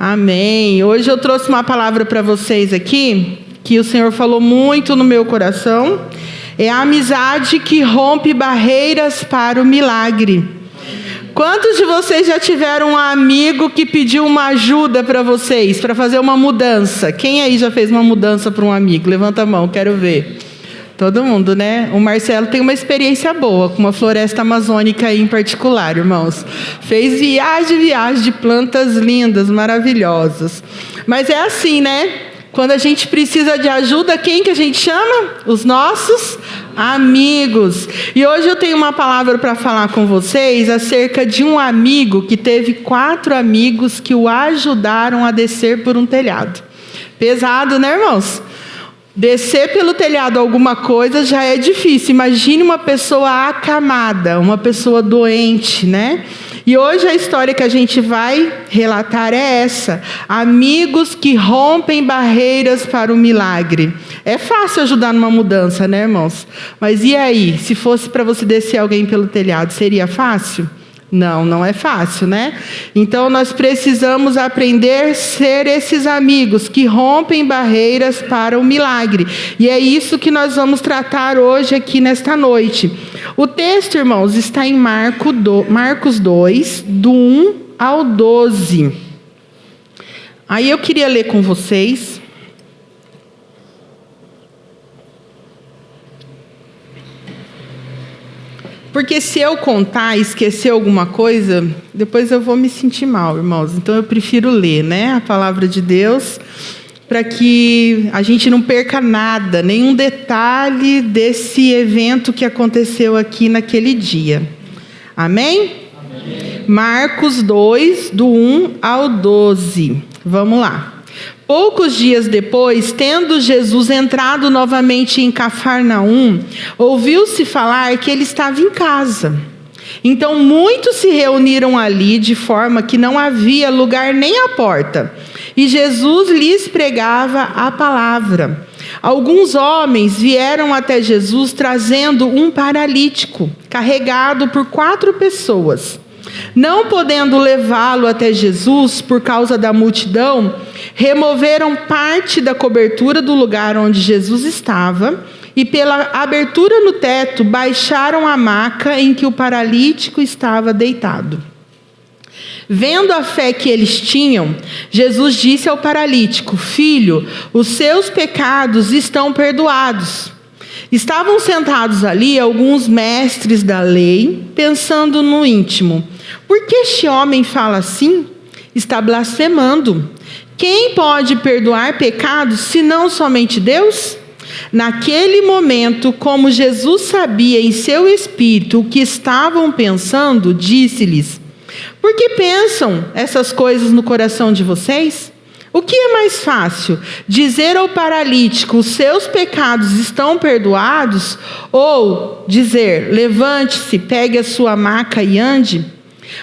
Amém. Hoje eu trouxe uma palavra para vocês aqui, que o Senhor falou muito no meu coração. É a amizade que rompe barreiras para o milagre. Quantos de vocês já tiveram um amigo que pediu uma ajuda para vocês, para fazer uma mudança? Quem aí já fez uma mudança para um amigo? Levanta a mão, quero ver. Todo mundo, né? O Marcelo tem uma experiência boa com uma floresta amazônica aí em particular, irmãos. Fez viagem de plantas lindas, maravilhosas. Mas é assim, né? Quando a gente precisa de ajuda, quem que a gente chama? Os nossos amigos. E hoje eu tenho uma palavra para falar com vocês acerca de um amigo que teve 4 amigos que o ajudaram a descer por um telhado. Pesado, né, irmãos? Descer pelo telhado alguma coisa já é difícil. Imagine uma pessoa acamada, uma pessoa doente, né? E hoje a história que a gente vai relatar é essa. Amigos que rompem barreiras para o milagre. É fácil ajudar numa mudança, né, irmãos? Mas e aí? Se fosse para você descer alguém pelo telhado, seria fácil? Não, não é fácil, né? Então nós precisamos aprender a ser esses amigos que rompem barreiras para o milagre. E é isso que nós vamos tratar hoje aqui nesta noite. O texto, irmãos, está em Marcos 2, do 1 ao 12. Aí eu queria ler com vocês. Porque se eu contar e esquecer alguma coisa, depois eu vou me sentir mal, irmãos. Então eu prefiro ler, né, a palavra de Deus, para que a gente não perca nada, nenhum detalhe desse evento que aconteceu aqui naquele dia. Amém? Amém. Marcos 2, do 1 ao 12. Vamos lá. Poucos dias depois, tendo Jesus entrado novamente em Cafarnaum, ouviu-se falar que ele estava em casa. Então muitos se reuniram ali, de forma que não havia lugar nem à porta. E Jesus lhes pregava a palavra. Alguns homens vieram até Jesus trazendo um paralítico, carregado por 4 pessoas. Não podendo levá-lo até Jesus por causa da multidão, removeram parte da cobertura do lugar onde Jesus estava e, pela abertura no teto, baixaram a maca em que o paralítico estava deitado. Vendo a fé que eles tinham, Jesus disse ao paralítico: "Filho, os seus pecados estão perdoados." Estavam sentados ali alguns mestres da lei, pensando no íntimo: por que este homem fala assim? Está blasfemando. Quem pode perdoar pecados, senão somente Deus? Naquele momento, como Jesus sabia em seu espírito o que estavam pensando, disse-lhes: por que pensam essas coisas no coração de vocês? O que é mais fácil, dizer ao paralítico: os seus pecados estão perdoados, ou dizer: levante-se, pegue a sua maca e ande?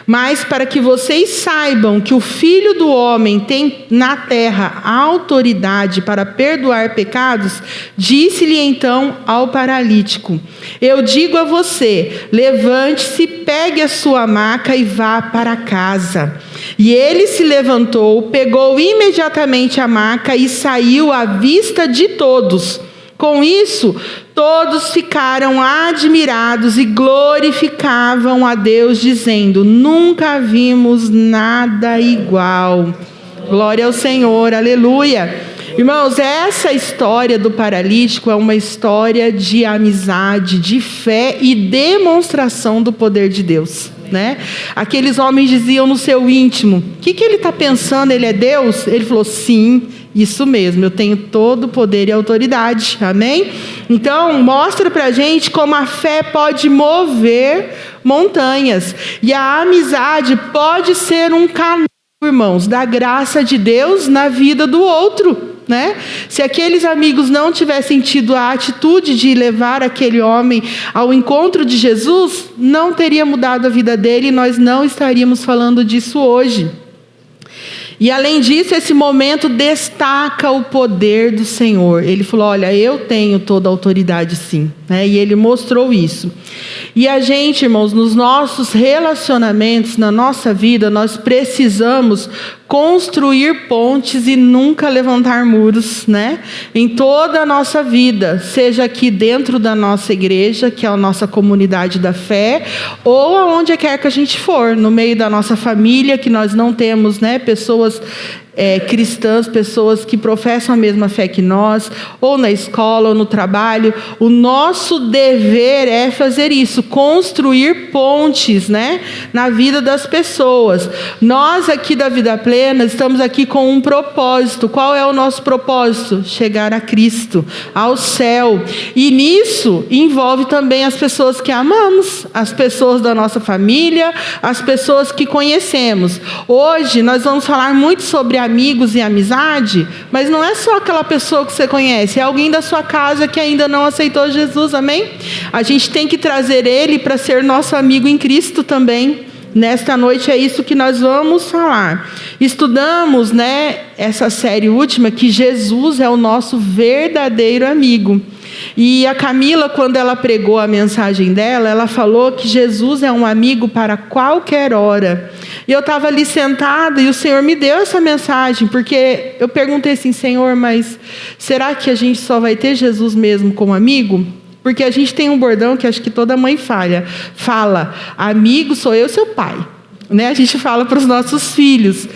Mas para que vocês saibam que o Filho do Homem tem na terra a autoridade para perdoar pecados, disse-lhe então ao paralítico: eu digo a você, levante-se, pegue a sua maca e vá para casa. E ele se levantou, pegou imediatamente a maca e saiu à vista de todos. Com isso, todos ficaram admirados e glorificavam a Deus, dizendo: nunca vimos nada igual. Glória ao Senhor, aleluia. Irmãos, essa história do paralítico é uma história de amizade, de fé e demonstração do poder de Deus, né? Aqueles homens diziam no seu íntimo: o que ele está pensando? Ele é Deus? Ele falou: sim, isso mesmo, eu tenho todo o poder e autoridade, amém? Então mostra pra gente como a fé pode mover montanhas, e a amizade pode ser um canal, irmãos, da graça de Deus na vida do outro, né? Se aqueles amigos não tivessem tido a atitude de levar aquele homem ao encontro de Jesus, não teria mudado a vida dele, e nós não estaríamos falando disso hoje. E além disso, esse momento destaca o poder do Senhor. Ele falou: olha, eu tenho toda a autoridade, sim, né? E ele mostrou isso. E a gente, irmãos, nos nossos relacionamentos, na nossa vida, nós precisamos construir pontes e nunca levantar muros, né? Em toda a nossa vida, seja aqui dentro da nossa igreja, que é a nossa comunidade da fé, ou aonde quer que a gente for, no meio da nossa família, que nós não temos, né, pessoas cristãs, pessoas que professam a mesma fé que nós, ou na escola, ou no trabalho. O nosso dever é fazer isso, construir pontes, né, na vida das pessoas. Nós aqui da Vida Plena estamos aqui com um propósito. Qual é o nosso propósito? Chegar a Cristo, ao céu. E nisso envolve também as pessoas que amamos, as pessoas da nossa família, as pessoas que conhecemos. Hoje nós vamos falar muito sobre amigos e amizade, mas não é só aquela pessoa que você conhece, é alguém da sua casa que ainda não aceitou Jesus, amém? A gente tem que trazer ele para ser nosso amigo em Cristo também. Nesta noite é isso que nós vamos falar. Estudamos, né, essa série última, que Jesus é o nosso verdadeiro amigo. E a Camila, quando ela pregou a mensagem dela, ela falou que Jesus é um amigo para qualquer hora. E eu estava ali sentada e o Senhor me deu essa mensagem, porque eu perguntei assim: Senhor, mas será que a gente só vai ter Jesus mesmo como amigo? Porque a gente tem um bordão que acho que toda mãe fala: amigo sou eu, seu pai. Né? A gente fala para os nossos filhos.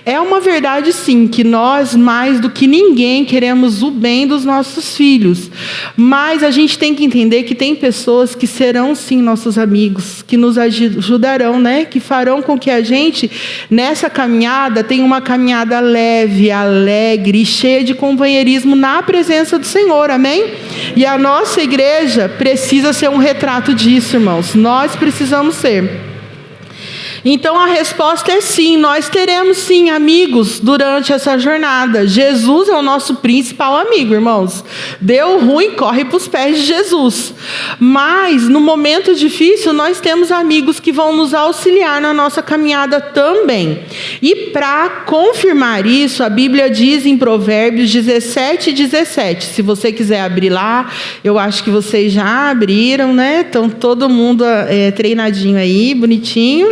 É uma verdade, sim, que nós, mais do que ninguém, queremos o bem dos nossos filhos. Mas a gente tem que entender que tem pessoas que serão, sim, nossos amigos, que nos ajudarão, né? Que farão com que a gente, nessa caminhada, tenha uma caminhada leve, alegre e cheia de companheirismo na presença do Senhor, amém? E a nossa igreja precisa ser um retrato disso, irmãos. Nós precisamos ser. Então a resposta é sim, nós teremos sim amigos durante essa jornada. Jesus é o nosso principal amigo, irmãos. Deu ruim, corre para os pés de Jesus. Mas no momento difícil nós temos amigos que vão nos auxiliar na nossa caminhada também. E para confirmar isso, a Bíblia diz em Provérbios 17:17. Se você quiser abrir lá, eu acho que vocês já abriram, né? Então todo mundo treinadinho aí, bonitinho.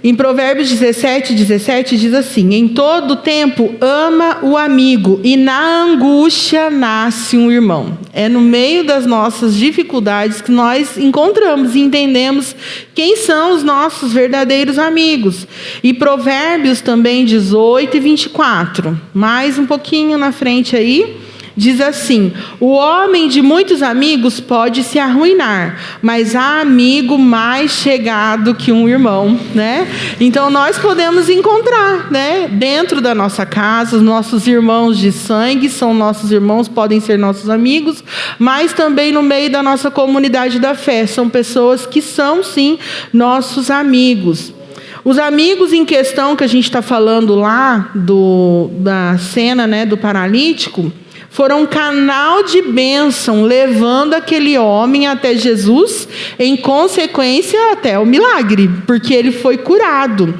Em Provérbios 17:17 diz assim: em todo tempo ama o amigo, e na angústia nasce um irmão. É no meio das nossas dificuldades que nós encontramos e entendemos quem são os nossos verdadeiros amigos. E Provérbios também 18:24, mais um pouquinho na frente aí, diz assim: o homem de muitos amigos pode se arruinar, mas há amigo mais chegado que um irmão, né? Então nós podemos encontrar, né, dentro da nossa casa, os nossos irmãos de sangue são nossos irmãos, podem ser nossos amigos, mas também no meio da nossa comunidade da fé, são pessoas que são sim nossos amigos. Os amigos em questão que a gente está falando lá da cena, né, do paralítico, foram um canal de bênção, levando aquele homem até Jesus, em consequência até o milagre, porque ele foi curado.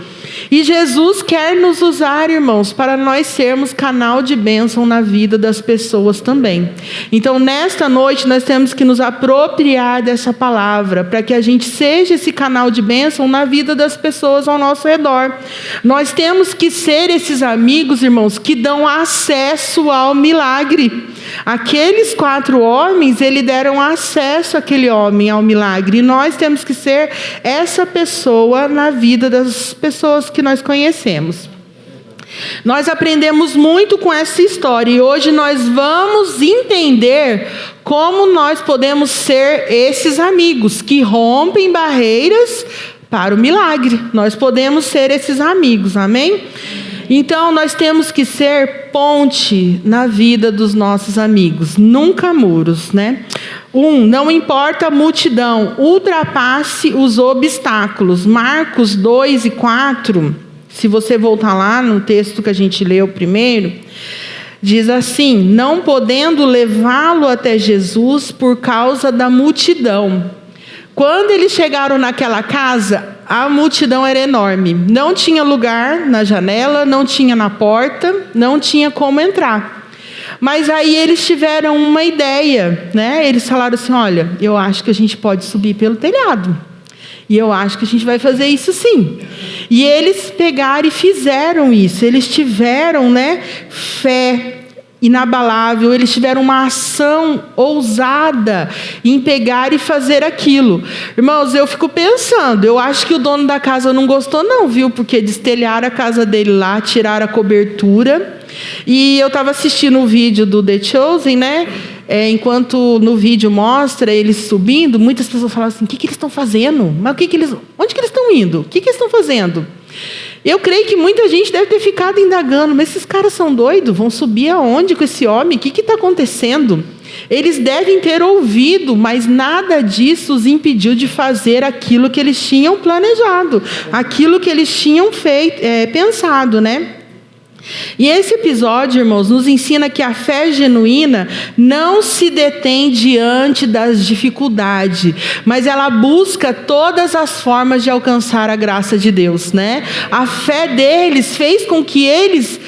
E Jesus quer nos usar, irmãos, para nós sermos canal de bênção na vida das pessoas também. Então, nesta noite, nós temos que nos apropriar dessa palavra, para que a gente seja esse canal de bênção na vida das pessoas ao nosso redor. Nós temos que ser esses amigos, irmãos, que dão acesso ao milagre. Aqueles 4 homens, eles deram acesso àquele homem ao milagre. E nós temos que ser essa pessoa na vida das pessoas que nós conhecemos. Nós aprendemos muito com essa história e hoje nós vamos entender como nós podemos ser esses amigos que rompem barreiras para o milagre. Nós podemos ser esses amigos, amém? Então nós temos que ser ponte na vida dos nossos amigos, nunca muros, né? Não importa a multidão, ultrapasse os obstáculos. Marcos 2:4, se você voltar lá no texto que a gente leu primeiro, diz assim: não podendo levá-lo até Jesus por causa da multidão. Quando eles chegaram naquela casa, a multidão era enorme. Não tinha lugar na janela, não tinha na porta, não tinha como entrar. Mas aí eles tiveram uma ideia, né? Eles falaram assim: olha, eu acho que a gente pode subir pelo telhado. E eu acho que a gente vai fazer isso sim. E eles pegaram e fizeram isso. Eles tiveram, né, fé inabalável. Eles tiveram uma ação ousada em pegar e fazer aquilo. Irmãos, eu fico pensando, eu acho que o dono da casa não gostou não, viu? Porque destelharam a casa dele lá, tiraram a cobertura. E eu estava assistindo o vídeo do The Chosen, né? Enquanto no vídeo mostra eles subindo, muitas pessoas falam assim: o que eles estão fazendo? Mas onde que eles estão indo? O que eles estão fazendo? Eu creio que muita gente deve ter ficado indagando: mas esses caras são doidos? Vão subir aonde com esse homem? O que está acontecendo? Eles devem ter ouvido, mas nada disso os impediu de fazer aquilo que eles tinham planejado, aquilo que eles tinham pensado, né? E esse episódio, irmãos, nos ensina que a fé genuína não se detém diante das dificuldades, mas ela busca todas as formas de alcançar a graça de Deus, né? A fé deles fez com que eles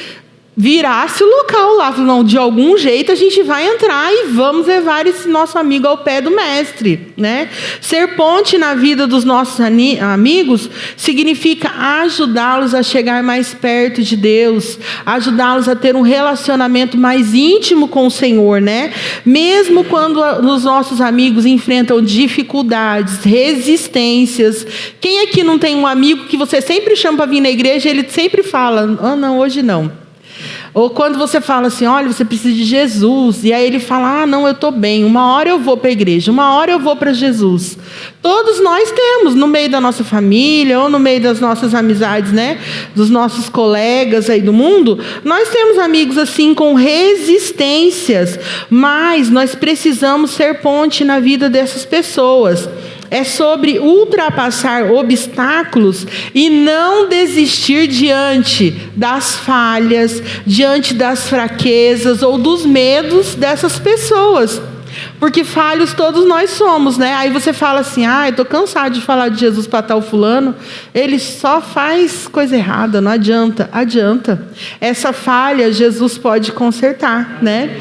virasse o local lá, não, de algum jeito a gente vai entrar e vamos levar esse nosso amigo ao pé do mestre, né? Ser ponte na vida dos nossos amigos significa ajudá-los a chegar mais perto de Deus, ajudá-los a ter um relacionamento mais íntimo com o Senhor, né? Mesmo quando os nossos amigos enfrentam dificuldades, resistências. Quem aqui não tem um amigo que você sempre chama para vir na igreja e ele sempre fala: ah, não, hoje não. Ou quando você fala assim: olha, você precisa de Jesus. E aí ele fala: ah, não, eu estou bem. Uma hora eu vou para a igreja, uma hora eu vou para Jesus. Todos nós temos, no meio da nossa família, ou no meio das nossas amizades, né? Dos nossos colegas aí do mundo, nós temos amigos assim com resistências. Mas nós precisamos ser ponte na vida dessas pessoas. É sobre ultrapassar obstáculos e não desistir diante das falhas, diante das fraquezas ou dos medos dessas pessoas. Porque falhos todos nós somos, né? Aí você fala assim: ah, eu estou cansado de falar de Jesus para tal fulano, ele só faz coisa errada, não adianta. Adianta. Essa falha Jesus pode consertar, né?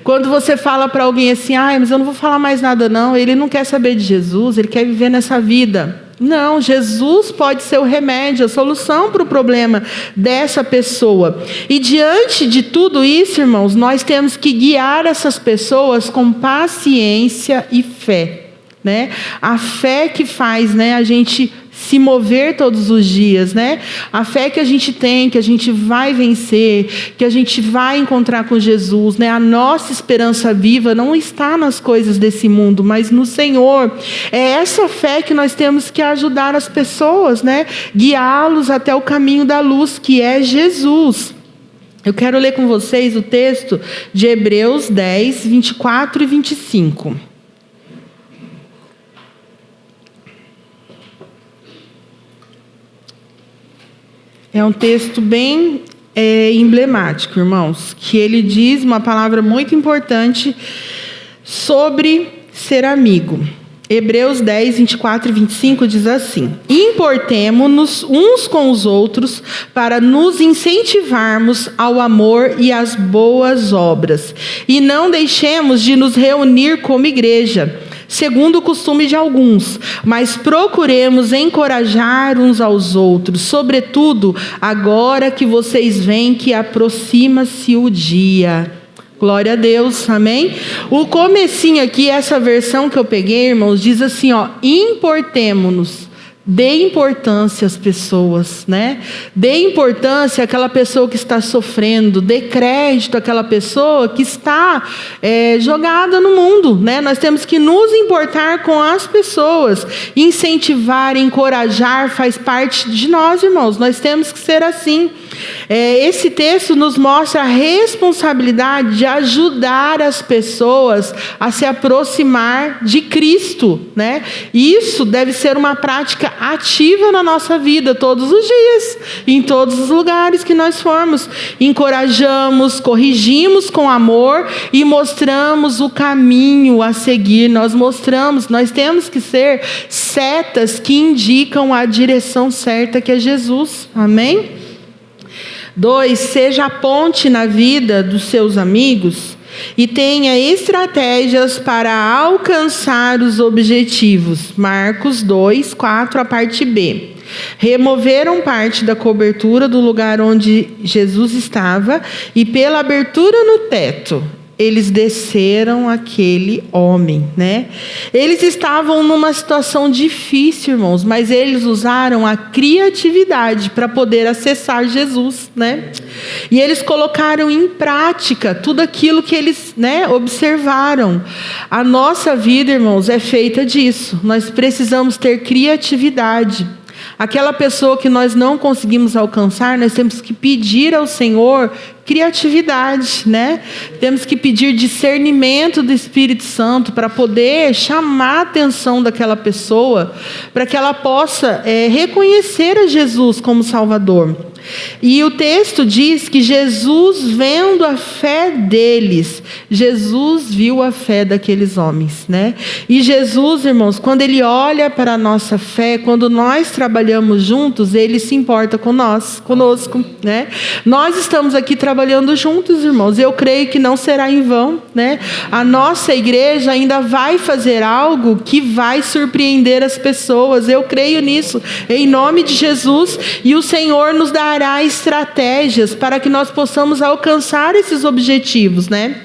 Quando você fala para alguém assim: ah, mas eu não vou falar mais nada não, ele não quer saber de Jesus, ele quer viver nessa vida. Não, Jesus pode ser o remédio, a solução para o problema dessa pessoa. E diante de tudo isso, irmãos, nós temos que guiar essas pessoas com paciência e fé, né? A fé que faz, né, a gente se mover todos os dias, né? A fé que a gente tem, que a gente vai vencer, que a gente vai encontrar com Jesus, né? A nossa esperança viva não está nas coisas desse mundo, mas no Senhor. É essa fé que nós temos que ajudar as pessoas, né? Guiá-los até o caminho da luz, que é Jesus. Eu quero ler com vocês o texto de Hebreus 10, 24 e 25. É um texto bem emblemático, irmãos, que ele diz uma palavra muito importante sobre ser amigo. Hebreus 10, 24 e 25 diz assim: importemo-nos uns com os outros para nos incentivarmos ao amor e às boas obras, e não deixemos de nos reunir como igreja, segundo o costume de alguns, mas procuremos encorajar uns aos outros, sobretudo agora que vocês veem que aproxima-se o dia. Glória a Deus, amém? O comecinho aqui, essa versão que eu peguei, irmãos, diz assim, ó: importemo-nos. Dê importância às pessoas, né? Dê importância àquela pessoa que está sofrendo. Dê crédito àquela pessoa que está jogada no mundo, né? Nós temos que nos importar com as pessoas. Incentivar, encorajar faz parte de nós, irmãos. Nós temos que ser assim. Esse texto nos mostra a responsabilidade de ajudar as pessoas a se aproximar de Cristo, né? E isso deve ser uma prática ativa na nossa vida todos os dias, em todos os lugares que nós formos. Encorajamos, corrigimos com amor e mostramos o caminho a seguir. Nós temos que ser setas que indicam a direção certa, que é Jesus. Amém? 2, seja a ponte na vida dos seus amigos. e tenha estratégias para alcançar os objetivos. Marcos 2, 4, a parte B. Removeram parte da cobertura do lugar onde Jesus estava e pela abertura no teto, eles desceram aquele homem, né? Eles estavam numa situação difícil, irmãos, mas eles usaram a criatividade para poder acessar Jesus, né? E eles colocaram em prática tudo aquilo que eles, né, observaram. A nossa vida, irmãos, é feita disso. Nós precisamos ter criatividade. Aquela pessoa que nós não conseguimos alcançar, nós temos que pedir ao Senhor criatividade, né? Temos que pedir discernimento do Espírito Santo para poder chamar a atenção daquela pessoa, para que ela possa reconhecer a Jesus como Salvador. E o texto diz que Jesus, vendo a fé deles, Jesus viu a fé daqueles homens, né? E Jesus, irmãos, quando Ele olha para a nossa fé, quando nós trabalhamos juntos, Ele se importa conosco, né? Nós estamos aqui trabalhando juntos, irmãos. Eu creio que não será em vão, né? A nossa igreja ainda vai fazer algo que vai surpreender as pessoas. Eu creio nisso, em nome de Jesus. E o Senhor nos dará estratégias para que nós possamos alcançar esses objetivos, né?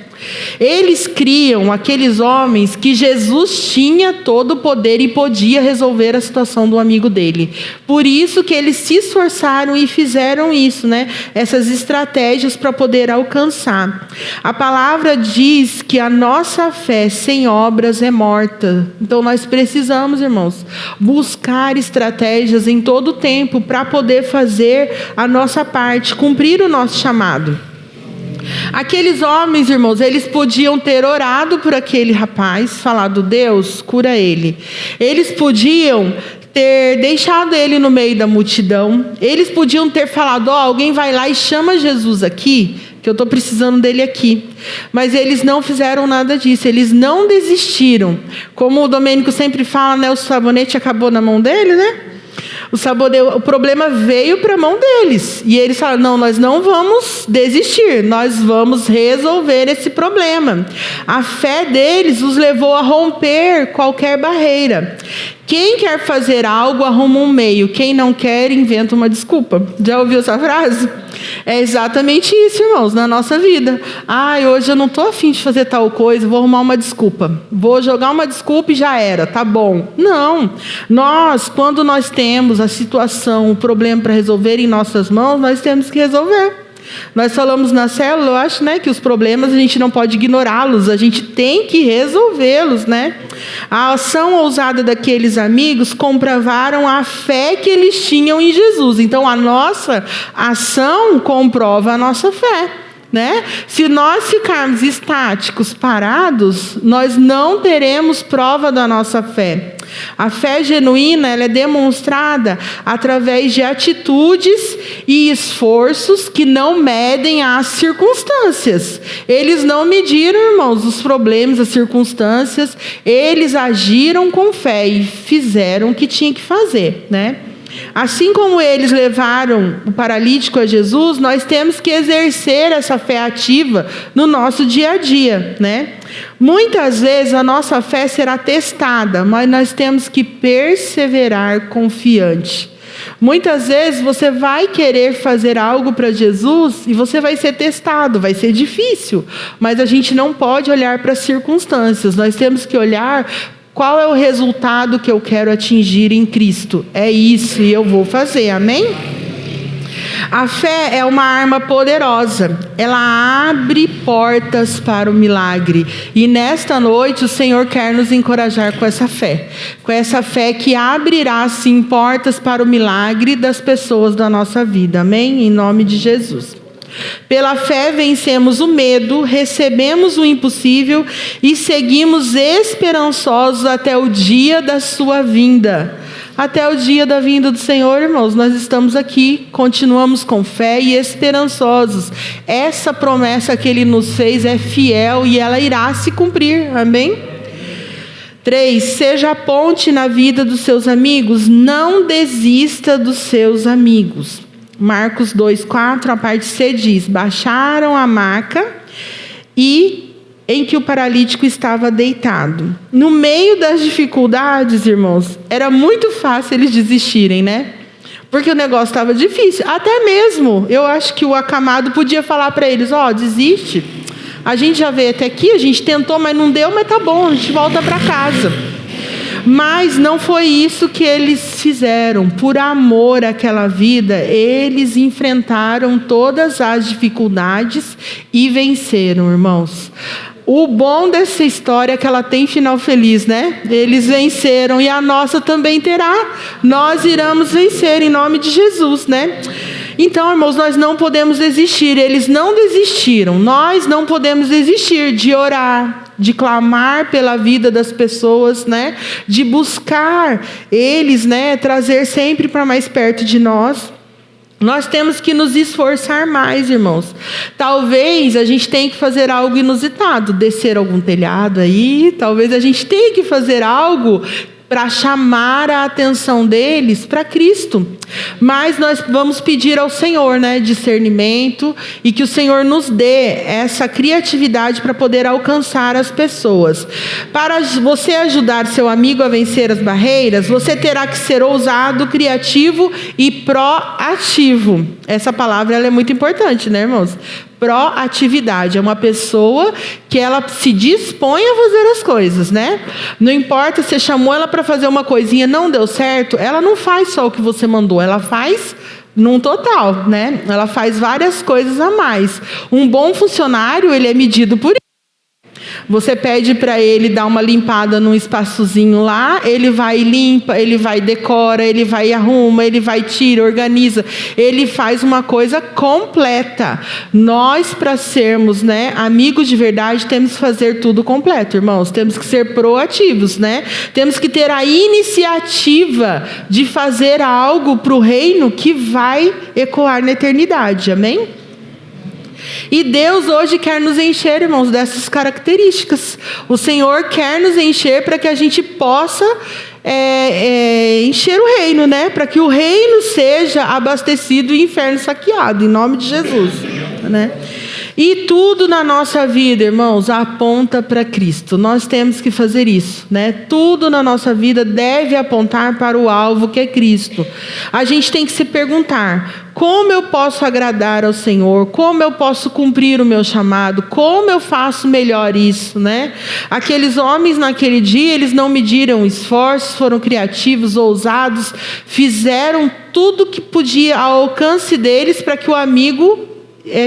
Eles criam, aqueles homens, que Jesus tinha todo o poder e podia resolver a situação do amigo dele. Por isso que eles se esforçaram e fizeram isso, né? Essas estratégias para poder alcançar. A palavra diz que a nossa fé sem obras é morta. Então nós precisamos, irmãos, buscar estratégias em todo o tempo para poder fazer a nossa parte, cumprir o nosso chamado. Aqueles homens, irmãos, eles podiam ter orado por aquele rapaz, falado: Deus, cura ele. Eles podiam ter deixado ele no meio da multidão. Eles podiam ter falado: alguém vai lá e chama Jesus aqui, que eu estou precisando dele aqui. Mas eles não fizeram nada disso, eles não desistiram. Como o Domênico sempre fala, né, o sabonete acabou na mão dele, né? O problema veio para a mão deles. E eles falaram: não, nós não vamos desistir, nós vamos resolver esse problema. A fé deles os levou a romper qualquer barreira. Quem quer fazer algo, arruma um meio. Quem não quer, inventa uma desculpa. Já ouviu essa frase? É exatamente isso, irmãos, na nossa vida. Hoje eu não estou afim de fazer tal coisa, vou arrumar uma desculpa. Vou jogar uma desculpa e já era, tá bom. Não. Quando nós temos a situação, o problema para resolver em nossas mãos, nós temos que resolver. Nós falamos na célula, eu acho, né, que os problemas a gente não pode ignorá-los, a gente tem que resolvê-los, né? A ação ousada daqueles amigos comprovaram a fé que eles tinham em Jesus. Então a nossa ação comprova a nossa fé, né? Se nós ficarmos estáticos, parados, nós não teremos prova da nossa fé. A fé genuína, ela é demonstrada através de atitudes e esforços que não medem as circunstâncias. Eles não mediram, irmãos, os problemas, as circunstâncias. Eles agiram com fé e fizeram o que tinha que fazer, né? Assim como eles levaram o paralítico a Jesus, nós temos que exercer essa fé ativa no nosso dia a dia, né? Muitas vezes a nossa fé será testada, mas nós temos que perseverar confiante. Muitas vezes você vai querer fazer algo para Jesus e você vai ser testado, vai ser difícil, mas a gente não pode olhar para as circunstâncias, nós temos que olhar qual é o resultado que eu quero atingir em Cristo. É isso e eu vou fazer, amém? A fé é uma arma poderosa, ela abre portas para o milagre. E nesta noite o Senhor quer nos encorajar com essa fé que abrirá sim portas para o milagre das pessoas da nossa vida, amém? Em nome de Jesus. Pela fé vencemos o medo, recebemos o impossível e seguimos esperançosos até o dia da sua vinda. Até o dia da vinda do Senhor, irmãos, nós estamos aqui, continuamos com fé e esperançosos. Essa promessa que Ele nos fez é fiel e ela irá se cumprir, amém? 3. Seja a ponte na vida dos seus amigos, não desista dos seus amigos. Marcos 2, 4, a parte C diz: baixaram a maca e em que o paralítico estava deitado. No meio das dificuldades, irmãos, era muito fácil eles desistirem, né? Porque o negócio estava difícil. Até mesmo, eu acho que o acamado podia falar para eles, desiste. A gente já veio até aqui, a gente tentou, mas não deu, mas tá bom, a gente volta para casa. Mas não foi isso que eles fizeram. Por amor àquela vida, eles enfrentaram todas as dificuldades e venceram, irmãos. O bom dessa história é que ela tem final feliz, né? Eles venceram e a nossa também terá. Nós iremos vencer em nome de Jesus, né? Então, irmãos, nós não podemos desistir. Eles não desistiram. Nós não podemos desistir de orar, de clamar pela vida das pessoas, né? De buscar eles, né? Trazer sempre para mais perto de nós. Nós temos que nos esforçar mais, irmãos. Talvez a gente tenha que fazer algo inusitado, descer algum telhado aí. Talvez a gente tenha que fazer algo para chamar a atenção deles para Cristo. Mas nós vamos pedir ao Senhor, né, discernimento, e que o Senhor nos dê essa criatividade para poder alcançar as pessoas. Para você ajudar seu amigo a vencer as barreiras, você terá que ser ousado, criativo e proativo. Essa palavra ela é muito importante, né, irmãos? Proatividade, é uma pessoa que ela se dispõe a fazer as coisas, né? Não importa, você chamou ela para fazer uma coisinha, não deu certo, ela não faz só o que você mandou, ela faz num total, né? Ela faz várias coisas a mais. Um bom funcionário, ele é medido por isso. Você pede para ele dar uma limpada num espaçozinho lá, ele vai e limpa, ele vai e decora, ele vai e arruma, ele vai e tira, organiza. Ele faz uma coisa completa. Nós, para sermos, né, amigos de verdade, temos que fazer tudo completo, irmãos. Temos que ser proativos, né? Temos que ter a iniciativa de fazer algo para o reino que vai ecoar na eternidade. Amém? E Deus hoje quer nos encher, irmãos, dessas características. O Senhor quer nos encher para que a gente possa encher o reino, né? Para que o reino seja abastecido e o inferno saqueado, em nome de Jesus, né? E tudo na nossa vida, irmãos, aponta para Cristo. Nós temos que fazer isso, né? Tudo na nossa vida deve apontar para o alvo que é Cristo. A gente tem que se perguntar: como eu posso agradar ao Senhor? Como eu posso cumprir o meu chamado? Como eu faço melhor isso, né? Aqueles homens naquele dia, eles não mediram esforços, foram criativos, ousados, fizeram tudo que podia ao alcance deles para que o amigo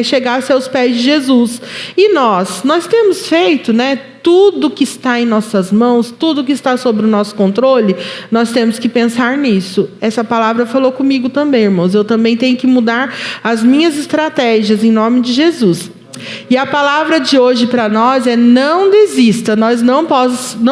chegasse aos pés de Jesus. E nós temos feito, né, tudo que está em nossas mãos, tudo que está sob o nosso controle. Nós temos que pensar nisso. Essa palavra falou comigo também, irmãos. Eu também tenho que mudar as minhas estratégias em nome de Jesus. E a palavra de hoje para nós é: não desista. Nós não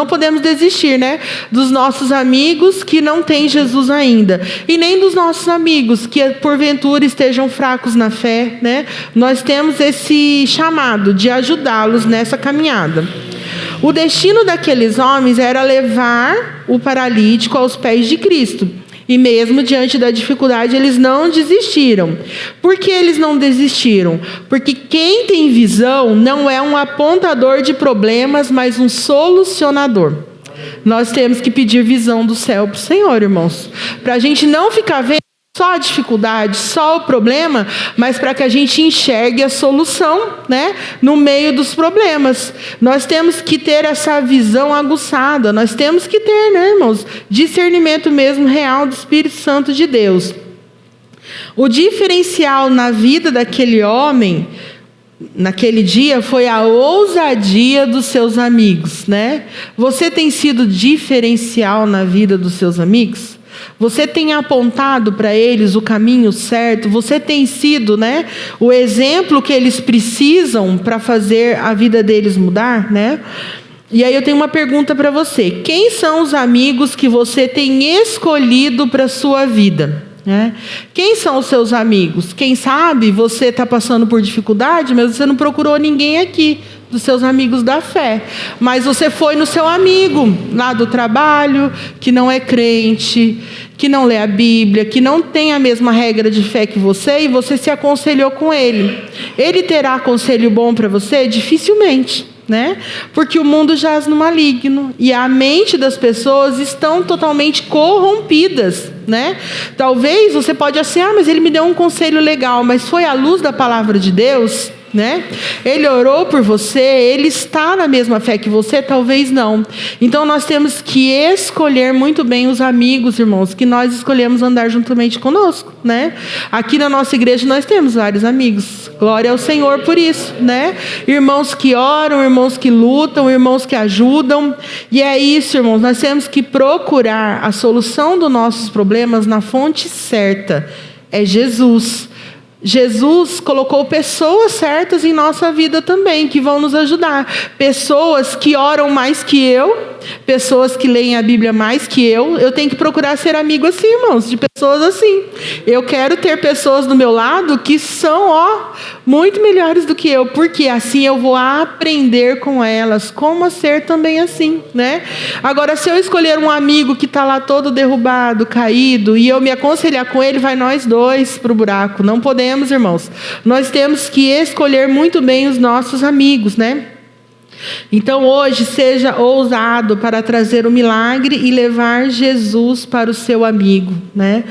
podemos desistir, né, dos nossos amigos que não têm Jesus ainda, e nem dos nossos amigos que porventura estejam fracos na fé, né? Nós temos esse chamado de ajudá-los nessa caminhada. O destino daqueles homens era levar o paralítico aos pés de Cristo. E mesmo diante da dificuldade, eles não desistiram. Por que eles não desistiram? Porque quem tem visão não é um apontador de problemas, mas um solucionador. Nós temos que pedir visão do céu para o Senhor, irmãos. Para a gente não ficar vendo só a dificuldade, só o problema, mas para que a gente enxergue a solução, né, no meio dos problemas. Nós temos que ter essa visão aguçada, nós temos que ter, né, irmãos, discernimento mesmo real do Espírito Santo de Deus. O diferencial na vida daquele homem, naquele dia, foi a ousadia dos seus amigos, né? Você tem sido diferencial na vida dos seus amigos? Você tem apontado para eles o caminho certo? Você tem sido, né, o exemplo que eles precisam para fazer a vida deles mudar, né? E aí eu tenho uma pergunta para você: quem são os amigos que você tem escolhido para a sua vida? Quem são os seus amigos? Quem sabe você está passando por dificuldade, mas você não procurou ninguém aqui dos seus amigos da fé, mas você foi no seu amigo lá do trabalho, que não é crente, que não lê a Bíblia, que não tem a mesma regra de fé que você, e você se aconselhou com ele. Ele terá conselho bom para você? Dificilmente. né? Porque o mundo jaz no maligno e a mente das pessoas estão totalmente corrompidas, né? Talvez você pode assim, mas ele me deu um conselho legal, mas foi à luz da palavra de Deus, né? Ele orou por você, ele está na mesma fé que você? Talvez não. Então nós temos que escolher muito bem os amigos, irmãos, que nós escolhemos andar juntamente conosco, né? Aqui na nossa igreja nós temos vários amigos. Glória ao Senhor por isso, né? Irmãos que oram, irmãos que lutam, irmãos que ajudam. E é isso, irmãos, nós temos que procurar a solução dos nossos problemas na fonte certa. É Jesus. Jesus colocou pessoas certas em nossa vida também, que vão nos ajudar. Pessoas que oram mais que eu, pessoas que leem a Bíblia mais que eu. Eu tenho que procurar ser amigo assim, irmãos, de pessoas assim. Eu quero ter pessoas do meu lado que são, muito melhores do que eu, porque assim eu vou aprender com elas como ser também assim, né? Agora, se eu escolher um amigo que está lá todo derrubado, caído, e eu me aconselhar com ele, vai nós dois para o buraco. Não podemos, irmãos. Nós temos que escolher muito bem os nossos amigos, né? Então hoje seja ousado para trazer o milagre e levar Jesus para o seu amigo, né?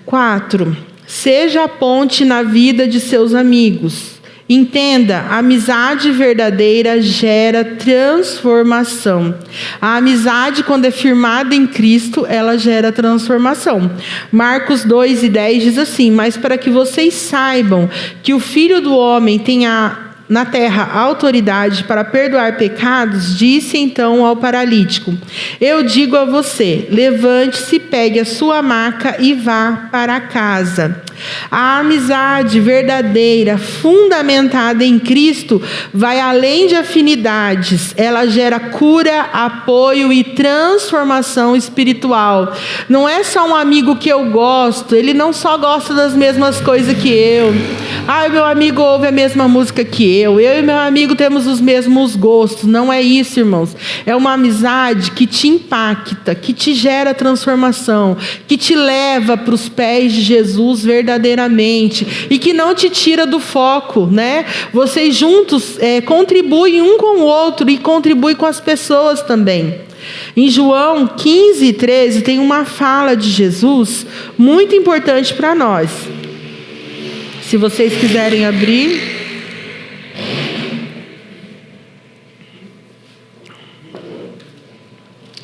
4. Seja a ponte na vida de seus amigos. Entenda, a amizade verdadeira gera transformação. A amizade, quando é firmada em Cristo, ela gera transformação. Marcos 2:10 diz assim: mas para que vocês saibam que o Filho do Homem tem na terra autoridade para perdoar pecados, disse então ao paralítico: eu digo a você, levante-se, pegue a sua maca e vá para casa. A amizade verdadeira, fundamentada em Cristo, vai além de afinidades. Ela gera cura, apoio e transformação espiritual. Não é só um amigo que eu gosto, ele não só gosta das mesmas coisas que eu. Meu amigo ouve a mesma música que eu e meu amigo temos os mesmos gostos. Não é isso, irmãos. É uma amizade que te impacta, que te gera transformação, que te leva para os pés de Jesus verdadeiramente e que não te tira do foco, né? Vocês juntos contribuem um com o outro e contribuem com as pessoas também. Em João 15:13 tem uma fala de Jesus muito importante para nós. Se vocês quiserem abrir.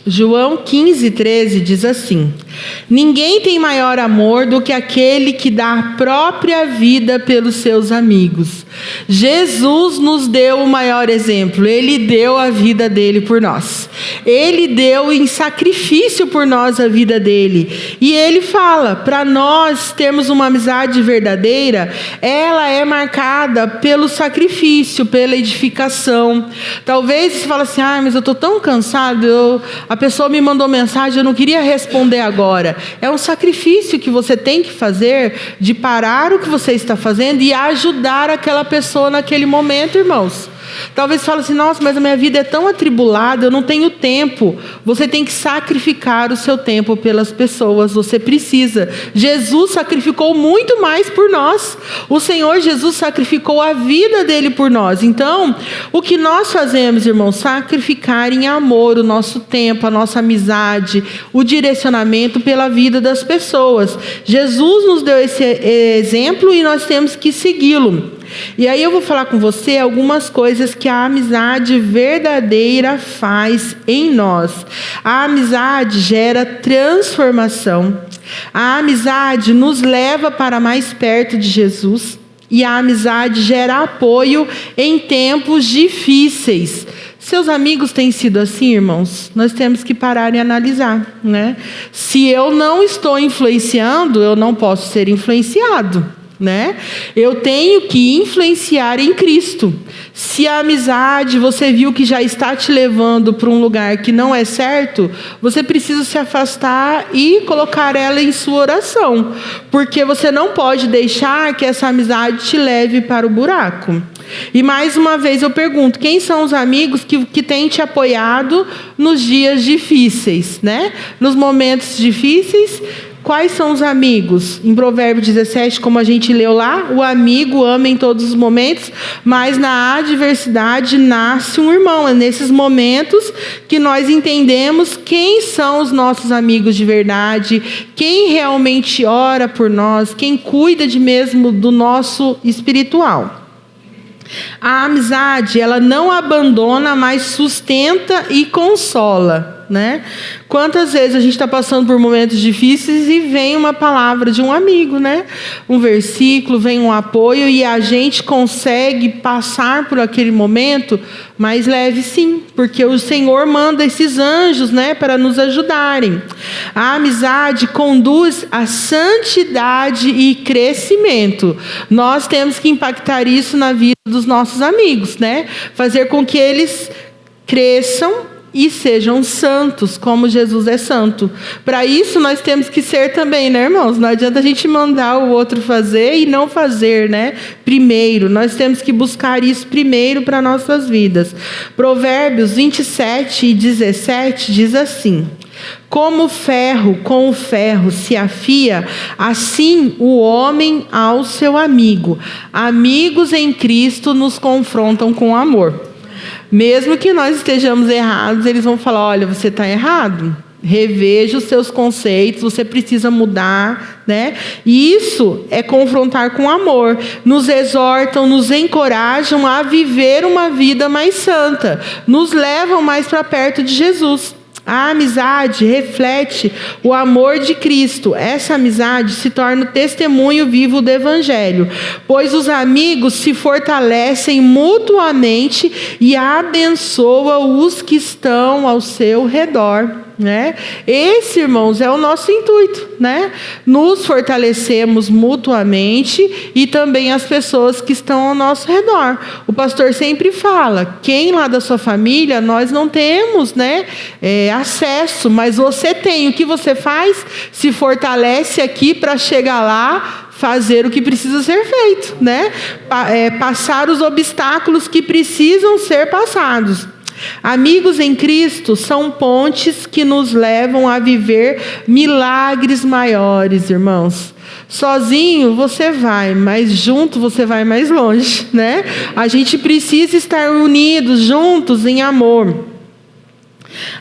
João 15:13 diz assim: ninguém tem maior amor do que aquele que dá a própria vida pelos seus amigos. Jesus nos deu o maior exemplo. Ele deu a vida dele por nós. Ele deu em sacrifício por nós a vida dele. E ele fala, para nós termos uma amizade verdadeira, ela é marcada pelo sacrifício, pela edificação. Talvez você fale assim, mas eu estou tão cansado, a pessoa me mandou mensagem, eu não queria responder agora. É um sacrifício que você tem que fazer de parar o que você está fazendo e ajudar aquela pessoa naquele momento, irmãos. Talvez você fale assim, nossa, mas a minha vida é tão atribulada, eu não tenho tempo. Você tem que sacrificar o seu tempo pelas pessoas, você precisa. Jesus sacrificou muito mais por nós. O Senhor Jesus sacrificou a vida dele por nós. Então, o que nós fazemos, irmãos, sacrificar em amor o nosso tempo, a nossa amizade, o direcionamento pela vida das pessoas. Jesus nos deu esse exemplo e nós temos que segui-lo. E aí eu vou falar com você algumas coisas que a amizade verdadeira faz em nós. A amizade gera transformação. A amizade nos leva para mais perto de Jesus. E a amizade gera apoio em tempos difíceis. Seus amigos têm sido assim, irmãos? Nós temos que parar e analisar, né? Se eu não estou influenciando, eu não posso ser influenciado, né? Eu tenho que influenciar em Cristo. Se a amizade você viu que já está te levando para um lugar que não é certo, você precisa se afastar e colocar ela em sua oração, porque você não pode deixar que essa amizade te leve para o buraco. E mais uma vez eu pergunto, quem são os amigos que têm te apoiado nos dias difíceis, né? Nos momentos difíceis, Quais são os amigos? Em Provérbios 17, como a gente leu lá, o amigo ama em todos os momentos, mas na adversidade nasce um irmão. É nesses momentos que nós entendemos quem são os nossos amigos de verdade, quem realmente ora por nós, quem cuida de mesmo do nosso espiritual. A amizade, ela não abandona, mas sustenta e consola, né? Quantas vezes a gente está passando por momentos difíceis e vem uma palavra de um amigo, né? Um versículo, vem um apoio e a gente consegue passar por aquele momento mais leve, sim, porque o Senhor manda esses anjos, né, para nos ajudarem. A amizade conduz a santidade e crescimento. Nós temos que impactar isso na vida dos nossos amigos, né? Fazer com que eles cresçam e sejam santos, como Jesus é santo. Para isso, nós temos que ser também, né, irmãos? Não adianta a gente mandar o outro fazer e não fazer, né? Primeiro, nós temos que buscar isso primeiro para nossas vidas. Provérbios 27 e 17 diz assim: como o ferro com o ferro se afia, assim o homem ao seu amigo. Amigos em Cristo nos confrontam com amor. Mesmo que nós estejamos errados, eles vão falar: olha, você está errado. Reveja os seus conceitos, você precisa mudar, né? E isso é confrontar com amor. Nos exortam, nos encorajam a viver uma vida mais santa. Nos levam mais para perto de Jesus. A amizade reflete o amor de Cristo. Essa amizade se torna o testemunho vivo do Evangelho, pois os amigos se fortalecem mutuamente e abençoam os que estão ao seu redor, né? Esse, irmãos, é o nosso intuito, né? Nos fortalecemos mutuamente e também as pessoas que estão ao nosso redor. O pastor sempre fala: quem lá da sua família nós não temos, né, acesso, mas você tem. O que você faz? Se fortalece aqui para chegar lá, fazer o que precisa ser feito, né? Passar os obstáculos que precisam ser passados. Amigos em Cristo são pontes que nos levam a viver milagres maiores, irmãos. Sozinho você vai, mas junto você vai mais longe, né? A gente precisa estar unidos, juntos em amor.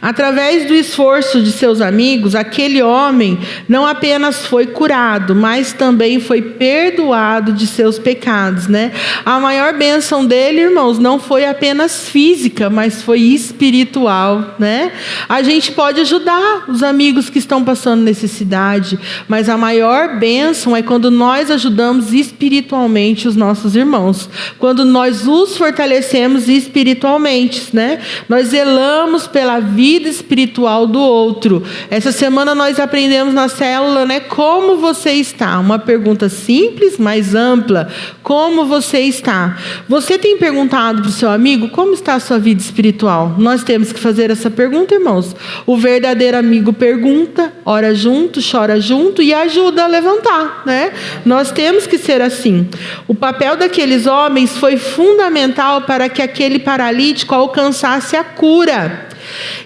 Através do esforço de seus amigos, aquele homem não apenas foi curado, mas também foi perdoado de seus pecados, né? A maior bênção dele, irmãos, não foi apenas física, mas foi espiritual, né? A gente pode ajudar os amigos que estão passando necessidade, mas a maior bênção é quando nós ajudamos espiritualmente os nossos irmãos, quando nós os fortalecemos espiritualmente, né? Nós zelamos pela vida espiritual do outro. Essa semana nós aprendemos na célula, né, como você está. Uma pergunta simples, mas ampla. Como você está? Você tem perguntado para o seu amigo como está a sua vida espiritual? Nós temos que fazer essa pergunta, irmãos. O verdadeiro amigo pergunta, ora junto, chora junto e ajuda a levantar, né? Nós temos que ser assim. O papel daqueles homens foi fundamental para que aquele paralítico alcançasse a cura.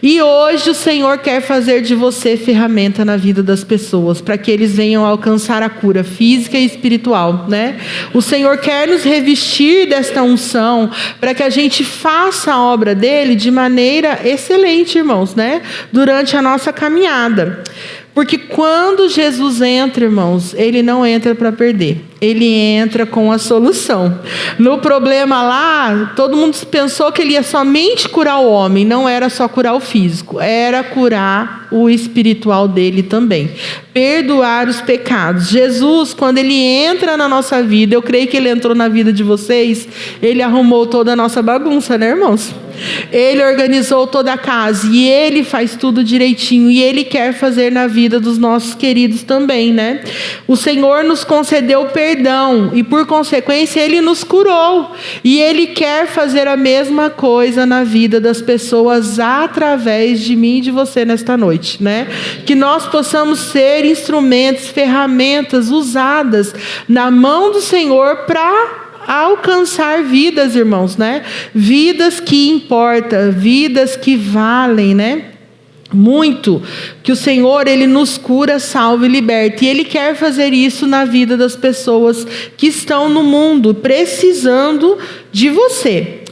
E hoje o Senhor quer fazer de você ferramenta na vida das pessoas, para que eles venham alcançar a cura física e espiritual, né? O Senhor quer nos revestir desta unção, para que a gente faça a obra dele de maneira excelente, irmãos, né? Durante a nossa caminhada. Porque quando Jesus entra, irmãos, ele não entra para perder. Ele entra com a solução. No problema lá, todo mundo pensou que ele ia somente curar o homem. Não era só curar o físico, era curar o espiritual dele também. Perdoar os pecados. Jesus, quando ele entra na nossa vida, eu creio que ele entrou na vida de vocês, ele arrumou toda a nossa bagunça, né, irmãos? Ele organizou toda a casa e ele faz tudo direitinho e ele quer fazer na vida dos nossos queridos também, né? O Senhor nos concedeu perdão e por consequência ele nos curou e ele quer fazer a mesma coisa na vida das pessoas através de mim e de você nesta noite, né? Que nós possamos ser instrumentos, ferramentas usadas na mão do Senhor para alcançar vidas, irmãos, né? Vidas que importam, vidas que valem, né? muito que o Senhor, Ele nos cura, salva e liberta. E Ele quer fazer isso na vida das pessoas que estão no mundo, precisando de você.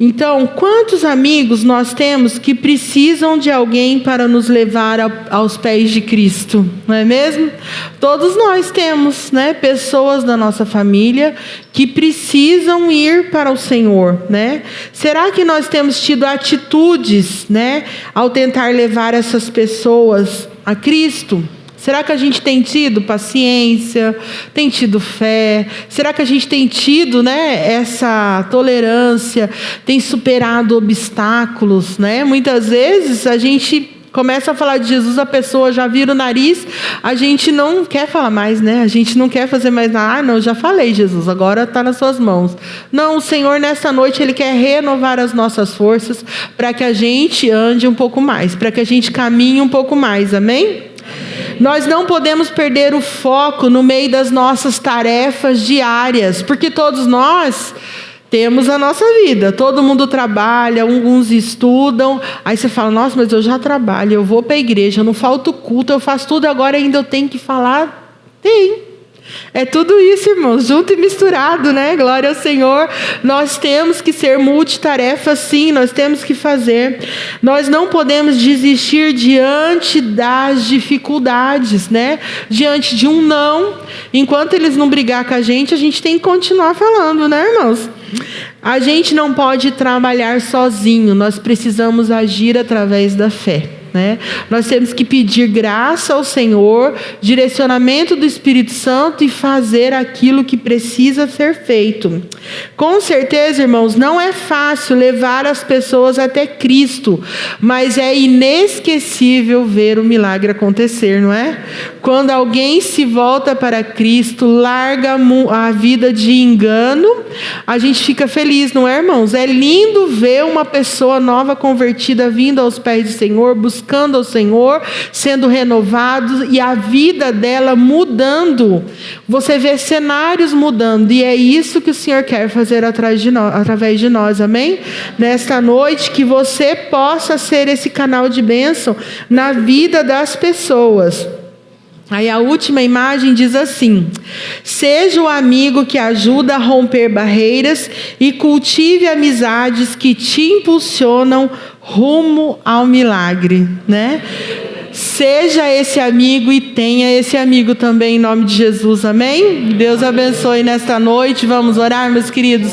Então, quantos amigos nós temos que precisam de alguém para nos levar aos pés de Cristo, não é mesmo? Todos nós temos, né, pessoas da nossa família que precisam ir para o Senhor, né? Será que nós temos tido atitudes, né, ao tentar levar essas pessoas a Cristo? Será que a gente tem tido paciência, tem tido fé? Será que a gente tem tido, né, essa tolerância, tem superado obstáculos, né? Muitas vezes a gente começa a falar de Jesus, a pessoa já vira o nariz, a gente não quer falar mais, né? A gente não quer fazer mais nada. Ah, não, já falei, Jesus, agora está nas suas mãos. Não, o Senhor nessa noite, Ele quer renovar as nossas forças para que a gente ande um pouco mais, para que a gente caminhe um pouco mais, amém? Nós não podemos perder o foco no meio das nossas tarefas diárias, porque todos nós temos a nossa vida, todo mundo trabalha, alguns estudam, aí você fala, nossa, mas eu já trabalho, eu vou para a igreja, eu não falto culto, eu faço tudo, agora ainda eu tenho que falar? Tem. É tudo isso, irmãos, junto e misturado, né? Glória ao Senhor. Nós temos que ser multitarefa, sim, nós temos que fazer. Nós não podemos desistir diante das dificuldades, né? Diante de um não. Enquanto eles não brigar com a gente tem que continuar falando, né, irmãos? A gente não pode trabalhar sozinho, nós precisamos agir através da fé. Né? Nós temos que pedir graça ao Senhor, direcionamento do Espírito Santo e fazer aquilo que precisa ser feito. Com certeza, irmãos, não é fácil levar as pessoas até Cristo, mas é inesquecível ver o milagre acontecer, não é? Quando alguém se volta para Cristo, larga a vida de engano, a gente fica feliz, não é, irmãos? É lindo ver uma pessoa nova convertida vindo aos pés do Senhor, buscando ao Senhor, sendo renovado e a vida dela mudando. Você vê cenários mudando e é isso que o Senhor quer fazer através de nós, amém? Nesta noite, que você possa ser esse canal de bênção na vida das pessoas. Aí a última imagem diz assim: seja o amigo que ajuda a romper barreiras e cultive amizades que te impulsionam rumo ao milagre, né? Seja esse amigo e tenha esse amigo também em nome de Jesus, amém? Deus abençoe nesta noite. Vamos orar, meus queridos?